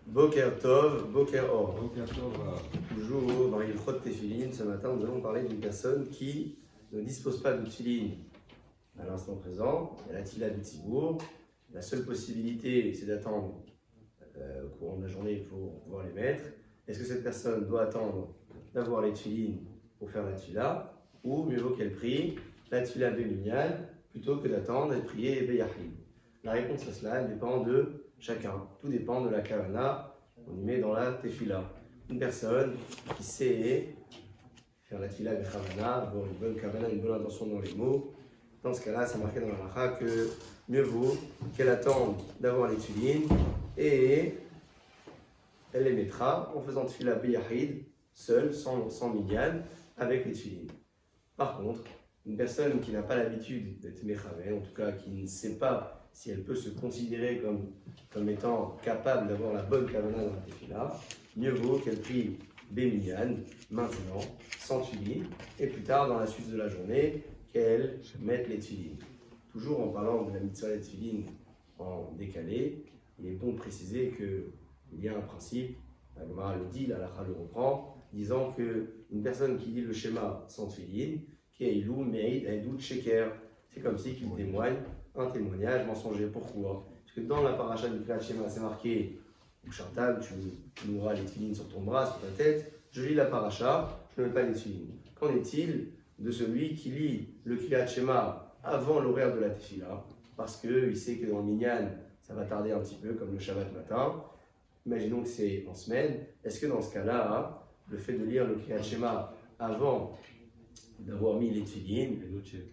Boker Tov, Boker Or. Boker Tov. Toujours dans l'Ilchot Tefilin, ce matin nous allons parler d'une personne qui ne dispose pas de Tefilin à l'instant présent. Elle a la Tefila du Tzibour. La seule possibilité, c'est d'attendre au courant de la journée pour pouvoir les mettre. Est-ce que cette personne doit attendre d'avoir les Tefilin pour faire la Tefila, ou mieux vaut qu'elle prie la Tefila Béminyan plutôt que d'attendre et de prier Beyahim? La réponse à cela, elle dépend de chacun. Tout dépend de la kavana qu'on y met dans la tefila. Une personne qui sait faire la tefila avec kavana, avoir une bonne kavana, une bonne intention dans les mots, dans ce cas-là, c'est marqué dans la lacha que mieux vaut qu'elle attende d'avoir les tefilines et elle les mettra en faisant tefila beyahid, seule, sans minyan, avec les tefilines. Par contre, une personne qui n'a pas l'habitude d'être mechaven, en tout cas qui ne sait pas si elle peut se considérer comme étant capable d'avoir la bonne kavana dans la tefila, mieux vaut qu'elle prie Béminyan, maintenant, sans tefilin, et plus tard, dans la suite de la journée, qu'elle mette les tefilin. Toujours en parlant de la mitzvah des tefilin en décalé, il est bon de préciser qu'il y a un principe, la Gemara le dit, la Lacha le reprend, disant qu'une personne qui dit le schéma sans tefilin, Keilou Meid Aïdout Sheker, c'est comme si qu'il témoigne un témoignage mensonger. Pourquoi? Parce que dans la paracha du Kriyat Shema, c'est marqué Chantal, tu noueras les tefilines sur ton bras, sur ta tête. Je lis la paracha, je ne mets pas les tefilines. Qu'en est-il de celui qui lit le Kriyat Shema avant l'horaire de la tefila? Parce qu'il sait que dans le minyan, ça va tarder un petit peu, comme le Shabbat matin. Imaginons que c'est en semaine. Est-ce que dans ce cas-là, le fait de lire le Kriyat Shema avant d'avoir mis les tefilines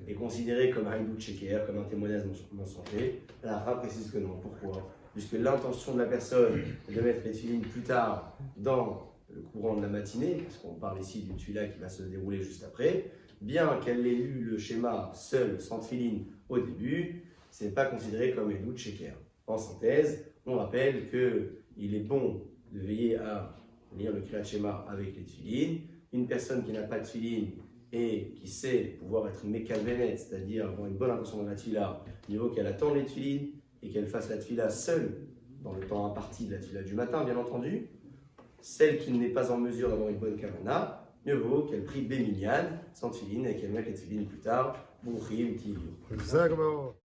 est considéré comme un Haïdout Sheker, comme un témoignage mensonger? La Rav précise que non. Pourquoi? Puisque l'intention de la personne est de mettre les tefilines plus tard dans le courant de la matinée, parce qu'on parle ici d'une tefila qui va se dérouler juste après, bien qu'elle ait lu le schéma seul, sans tefilines au début, ce n'est pas considéré comme un Haïdout Sheker. En synthèse, on rappelle qu'il est bon de veiller à lire le Kriyat Shema avec les tefilines. Une personne qui n'a pas de tefilines et qui sait pouvoir être mekalvenet, c'est-à-dire avoir une bonne intention dans la tefila, il vaut qu'elle attende les tefilines et qu'elle fasse la tefila seule dans le temps imparti de la tefila du matin, bien entendu. Celle qui n'est pas en mesure d'avoir une bonne kavana, mieux vaut qu'elle prie Béminyan sans tefilines et qu'elle mette les tefilines plus tard, Bouchim, Kiyou.